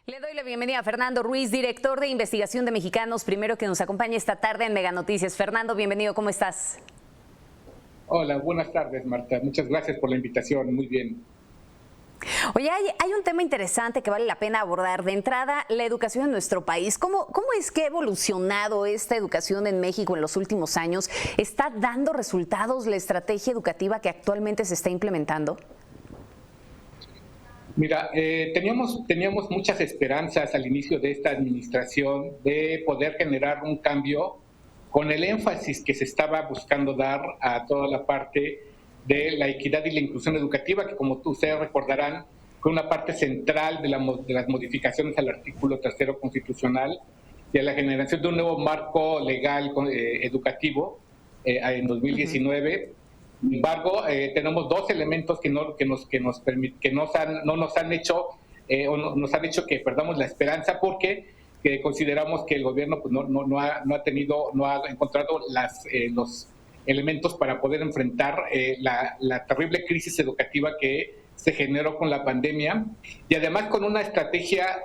Le doy la bienvenida a Fernando Ruiz, director de investigación de Mexicanos Primero, que nos acompaña esta tarde en Mega Noticias. Fernando, bienvenido, ¿cómo estás? Hola, buenas tardes, Marta. Muchas gracias por la invitación. Muy bien. Oye, hay un tema interesante que vale la pena abordar. De entrada, la educación en nuestro país. ¿Cómo es que ha evolucionado esta educación en México en los últimos años? ¿Está dando resultados la estrategia educativa que actualmente se está implementando? Mira, teníamos muchas esperanzas al inicio de esta administración de poder generar un cambio con el énfasis que se estaba buscando dar a toda la parte de la equidad y la inclusión educativa, que como ustedes recordarán, fue una parte central de las modificaciones al artículo 3º constitucional y a la generación de un nuevo marco legal educativo en 2019. Sin embargo, tenemos dos elementos que no nos han hecho que perdamos la esperanza, porque consideramos que el gobierno pues, no ha encontrado los elementos para poder enfrentar la terrible crisis educativa que se generó con la pandemia, y además con una estrategia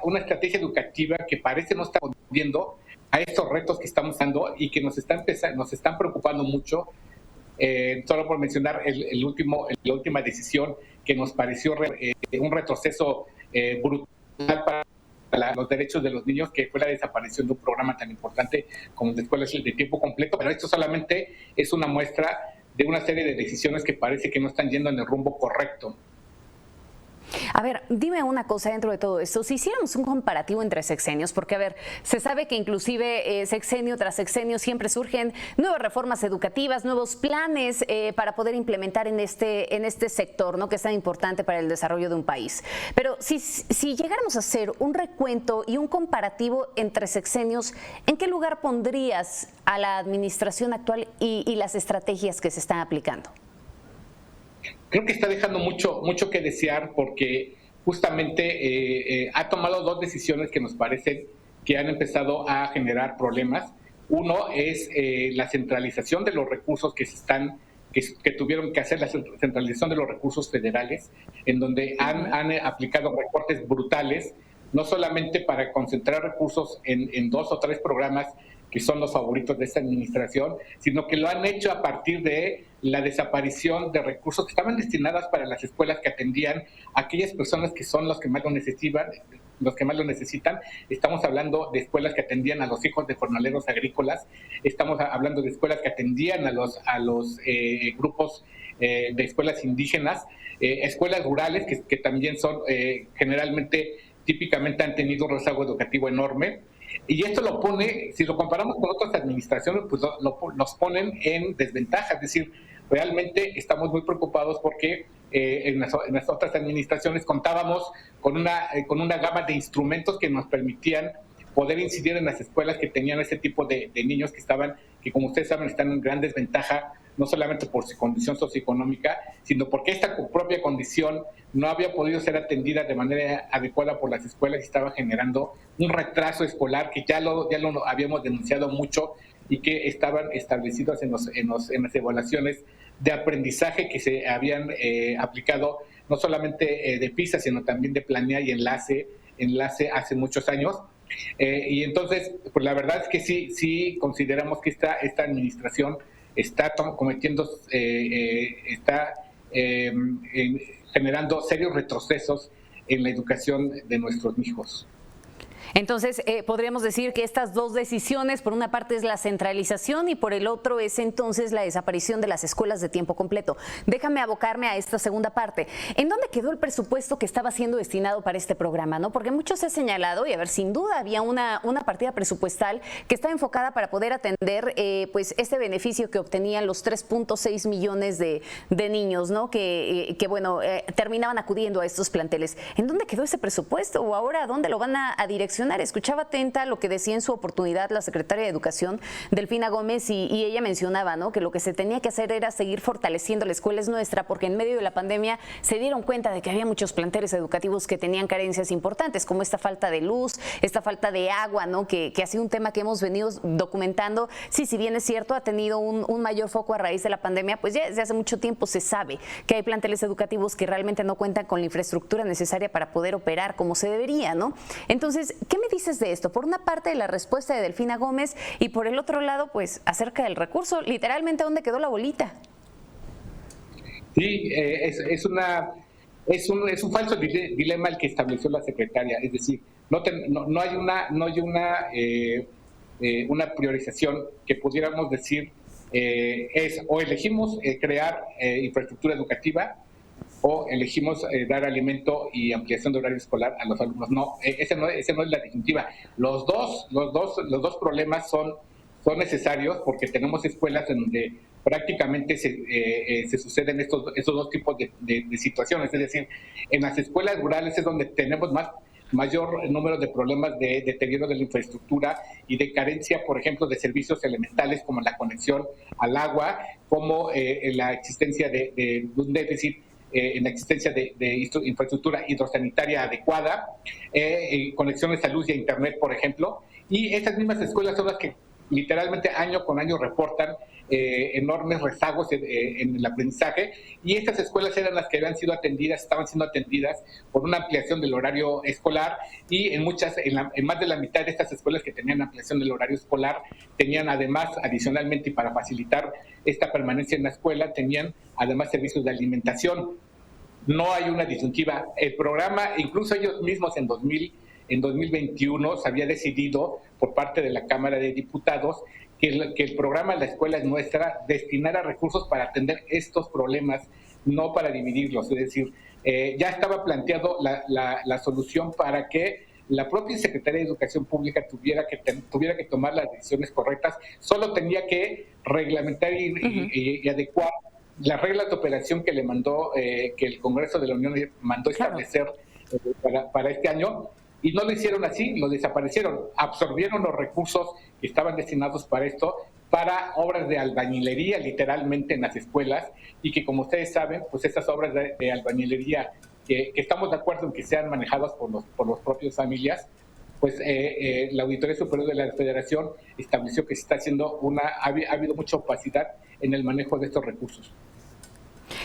educativa que parece no estar respondiendo a estos retos que estamos dando y que nos están preocupando mucho. Solo por mencionar la última decisión que nos pareció un retroceso brutal para los derechos de los niños, que fue la desaparición de un programa tan importante como las escuelas de tiempo completo. Pero esto solamente es una muestra de una serie de decisiones que parece que no están yendo en el rumbo correcto. A ver, dime una cosa dentro de todo esto. Si hiciéramos un comparativo entre sexenios, porque a ver, se sabe que inclusive sexenio tras sexenio siempre surgen nuevas reformas educativas, nuevos planes para poder implementar en este sector, ¿no?, que es tan importante para el desarrollo de un país. Pero si llegáramos a hacer un recuento y un comparativo entre sexenios, ¿en qué lugar pondrías a la administración actual y las estrategias que se están aplicando? Creo que está dejando mucho que desear, porque justamente ha tomado dos decisiones que nos parecen que han empezado a generar problemas. Uno es la centralización de los recursos que tuvieron que hacer, la centralización de los recursos federales, en donde han aplicado recortes brutales, no solamente para concentrar recursos en 2 o 3 programas que son los favoritos de esta administración, sino que lo han hecho a partir de la desaparición de recursos que estaban destinados para las escuelas que atendían a aquellas personas que son los que más lo necesitan. Estamos hablando de escuelas que atendían a los hijos de jornaleros agrícolas, estamos hablando de escuelas que atendían a los grupos de escuelas indígenas, escuelas rurales que también son típicamente han tenido un rezago educativo enorme. Y esto lo pone, si lo comparamos con otras administraciones, pues nos ponen en desventaja. Es decir, realmente estamos muy preocupados porque en las otras administraciones contábamos con una gama de instrumentos que nos permitían poder incidir en las escuelas que tenían ese tipo de niños que como ustedes saben están en gran desventaja, no solamente por su condición socioeconómica, sino porque esta propia condición no había podido ser atendida de manera adecuada por las escuelas y estaba generando un retraso escolar que ya lo habíamos denunciado mucho, y que estaban establecidos en las evaluaciones de aprendizaje que se habían aplicado, no solamente de PISA, sino también de Planea y Enlace hace muchos años. Y entonces, pues la verdad es que sí consideramos que esta administración está generando serios retrocesos en la educación de nuestros hijos. Entonces, podríamos decir que estas dos decisiones, por una parte es la centralización y por el otro es entonces la desaparición de las escuelas de tiempo completo. Déjame abocarme a esta segunda parte. ¿En dónde quedó el presupuesto que estaba siendo destinado para este programa, no? Porque mucho se ha señalado, y a ver, sin duda había una partida presupuestal que estaba enfocada para poder atender pues este beneficio que obtenían los 3.6 millones de niños, ¿no? Que terminaban acudiendo a estos planteles. ¿En dónde quedó ese presupuesto? ¿O ahora a dónde lo van a direccionar reaccionar. Escuchaba atenta lo que decía en su oportunidad la secretaria de Educación, Delfina Gómez, y ella mencionaba, ¿no?, que lo que se tenía que hacer era seguir fortaleciendo la escuela es nuestra, porque en medio de la pandemia se dieron cuenta de que había muchos planteles educativos que tenían carencias importantes, como esta falta de luz, esta falta de agua, ¿no?, que ha sido un tema que hemos venido documentando. Sí, si bien es cierto, ha tenido un mayor foco a raíz de la pandemia, pues ya desde hace mucho tiempo se sabe que hay planteles educativos que realmente no cuentan con la infraestructura necesaria para poder operar como se debería, ¿no? Entonces, ¿qué me dices de esto? Por una parte, la respuesta de Delfina Gómez, y por el otro lado, pues acerca del recurso, literalmente, ¿dónde quedó la bolita? Sí, es un falso dilema el que estableció la secretaria, es decir, no hay una priorización que pudiéramos decir es o elegimos crear infraestructura educativa o elegimos dar alimento y ampliación de horario escolar a los alumnos. No, esa no es la definitiva. Los dos problemas son necesarios, porque tenemos escuelas en donde prácticamente se suceden estos dos tipos de situaciones. Es decir, en las escuelas rurales es donde tenemos mayor número de problemas de deterioro de la infraestructura y de carencia, por ejemplo, de servicios elementales como la conexión al agua, como la existencia de un déficit en la existencia de infraestructura hidrosanitaria adecuada, conexiones a luz y a internet, por ejemplo. Y esas mismas escuelas son las que literalmente año con año reportan enormes rezagos en el aprendizaje, y estas escuelas eran las que estaban siendo atendidas por una ampliación del horario escolar, y en más de la mitad de estas escuelas que tenían ampliación del horario escolar tenían además, adicionalmente, y para facilitar esta permanencia en la escuela, tenían además servicios de alimentación. No hay una disyuntiva. El programa, incluso ellos mismos en 2021 se había decidido por parte de la Cámara de Diputados que el programa La Escuela es Nuestra destinara recursos para atender estos problemas, no para dividirlos. Es decir, ya estaba planteado la solución para que la propia Secretaría de Educación Pública tuviera que tomar las decisiones correctas. Solo tenía que reglamentar y adecuar las reglas de operación que le mandó, que el Congreso de la Unión mandó establecer para este año. Y no lo hicieron así, lo desaparecieron, absorbieron los recursos que estaban destinados para esto, para obras de albañilería, literalmente, en las escuelas, y que, como ustedes saben, pues estas obras de albañilería, que estamos de acuerdo en que sean manejadas por los propios familias, pues la Auditoría Superior de la Federación estableció que se está haciendo ha habido mucha opacidad en el manejo de estos recursos.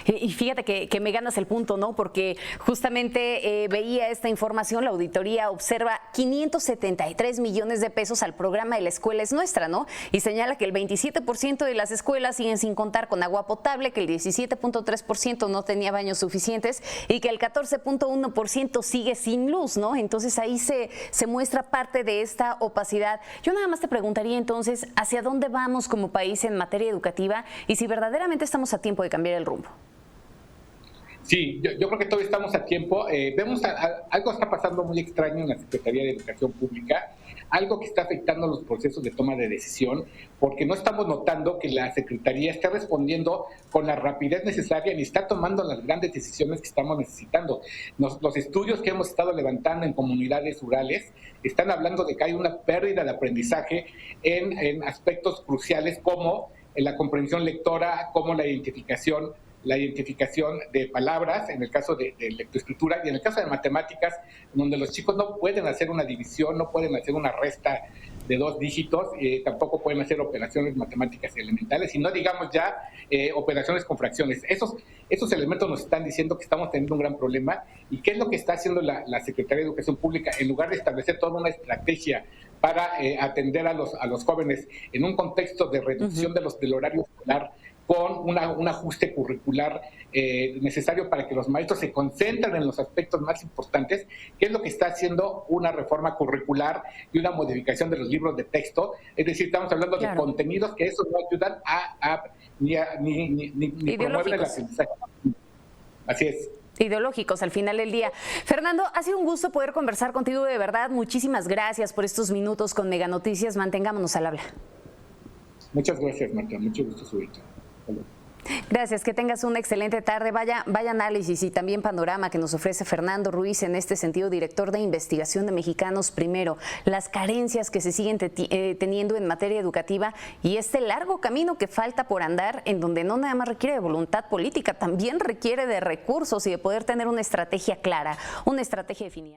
Y fíjate que me ganas el punto, ¿no? Porque justamente veía esta información, la auditoría observa 573 millones de pesos al programa de La Escuela es Nuestra, ¿no? Y señala que el 27% de las escuelas siguen sin contar con agua potable, que el 17.3% no tenía baños suficientes y que el 14.1% sigue sin luz, ¿no? Entonces ahí se muestra parte de esta opacidad. Yo nada más te preguntaría entonces, ¿hacia dónde vamos como país en materia educativa y si verdaderamente estamos a tiempo de cambiar el rumbo? Sí, yo creo que todavía estamos a tiempo. Vemos algo está pasando muy extraño en la Secretaría de Educación Pública, algo que está afectando los procesos de toma de decisión, porque no estamos notando que la Secretaría esté respondiendo con la rapidez necesaria ni está tomando las grandes decisiones que estamos necesitando. Los estudios que hemos estado levantando en comunidades rurales están hablando de que hay una pérdida de aprendizaje en aspectos cruciales como la comprensión lectora, como la identificación de palabras, en el caso de lectoescritura, y en el caso de matemáticas, donde los chicos no pueden hacer una división, no pueden hacer una resta de 2 dígitos, tampoco pueden hacer operaciones matemáticas elementales, y no digamos ya operaciones con fracciones. Esos elementos nos están diciendo que estamos teniendo un gran problema. ¿Y qué es lo que está haciendo la Secretaría de Educación Pública? En lugar de establecer toda una estrategia para atender a los jóvenes en un contexto de reducción del horario escolar, con un ajuste curricular necesario para que los maestros se concentren en los aspectos más importantes, que es lo que está haciendo una reforma curricular y una modificación de los libros de texto. Es decir, estamos hablando de contenidos que eso no ayudan ni promueven el aprendizaje. Así es. Ideológicos al final del día. Fernando, ha sido un gusto poder conversar contigo, de verdad. Muchísimas gracias por estos minutos con Mega Noticias. Mantengámonos al habla. Muchas gracias, Marta. Mucho gusto, subirte. Gracias, que tengas una excelente tarde. Vaya análisis y también panorama que nos ofrece Fernando Ruiz en este sentido, director de investigación de Mexicanos Primero, las carencias que se siguen teniendo en materia educativa y este largo camino que falta por andar, en donde no nada más requiere de voluntad política, también requiere de recursos y de poder tener una estrategia clara, una estrategia definida.